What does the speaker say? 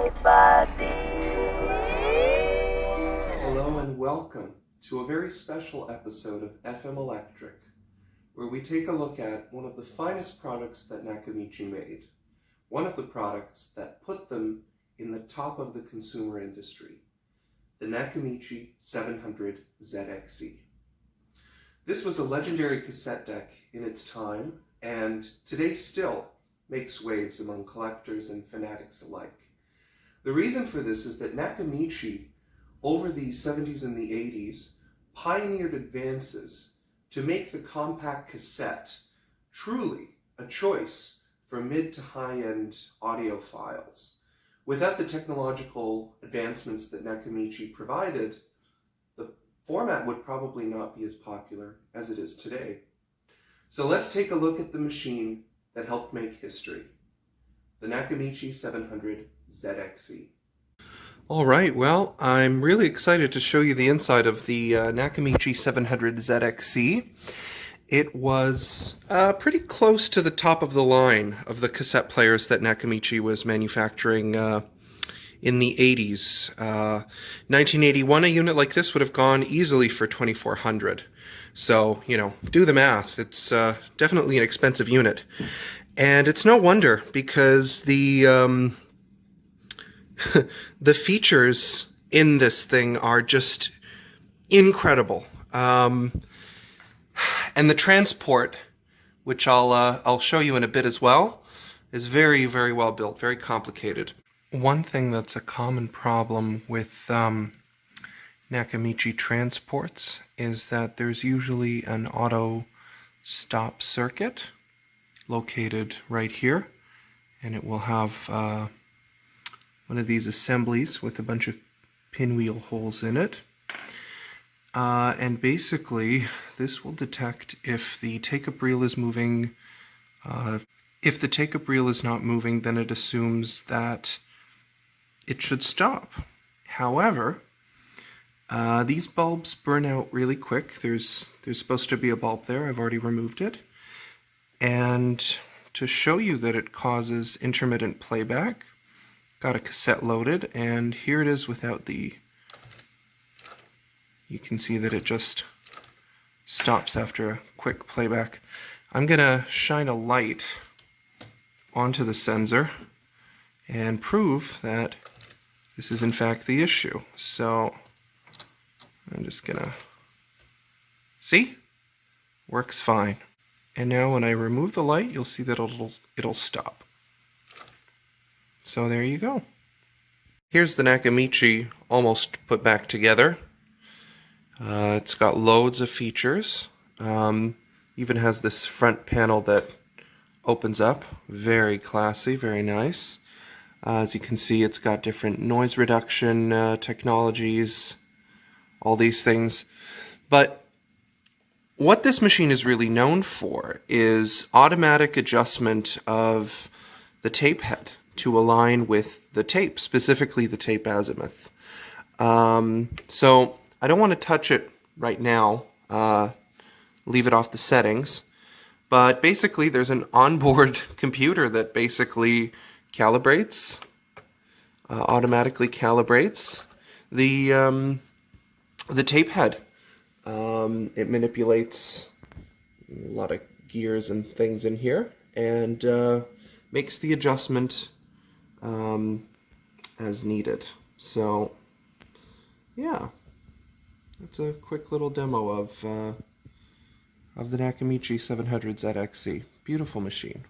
my body. Hello and welcome to a very special episode of FM Electric, where we take a look at one of the finest products that Nakamichi made, one of the products that put them in the top of the consumer industry, the Nakamichi 700ZXE. This was a legendary cassette deck in its time, and today still makes waves among collectors and fanatics alike. The reason for this is that Nakamichi, over the 70s and the 80s, pioneered advances to make the compact cassette truly a choice for mid to high-end audiophiles. Without the technological advancements that Nakamichi provided, the format would probably not be as popular as it is today. So let's take a look at the machine that helped make history, the Nakamichi 700ZXE. All right, well, I'm really excited to show you the inside of the Nakamichi 700ZXE. It was pretty close to the top of the line of the cassette players that Nakamichi was manufacturing in the 80s. 1981, a unit like this would have gone easily for $2,400. So, you know, do the math. It's definitely an expensive unit. And it's no wonder, because the the features in this thing are just incredible. And the transport, which I'll show you in a bit as well, is very, very well built, very complicated. One thing that's a common problem with Nakamichi transports is that there's usually an auto stop circuit located right here, and it will have one of these assemblies with a bunch of pinwheel holes in it. And basically, this will detect if the take-up reel is moving. If the take-up reel is not moving, then it assumes that it should stop. However, these bulbs burn out really quick. There's supposed to be a bulb there. I've already removed it. And to show you that it causes intermittent playback, got a cassette loaded, and here it is without the... You can see that it just stops after a quick playback. I'm going to shine a light onto the sensor and prove that this is in fact the issue. So I'm just going to... See? Works fine. And now when I remove the light, you'll see that it'll stop. So there you go. Here's the Nakamichi almost put back together. It's got loads of features. Even has this front panel that opens up. Very classy, very nice. As you can see, it's got different noise reduction technologies, all these things. But what this machine is really known for is automatic adjustment of the tape head to align with the tape, specifically the tape azimuth. So I don't want to touch it right now, leave it off the settings, but basically there's an onboard computer that basically calibrates, automatically calibrates the tape head. It manipulates a lot of gears and things in here, and makes the adjustment as needed. So yeah, that's a quick little demo of the Nakamichi 700ZXE. Beautiful machine.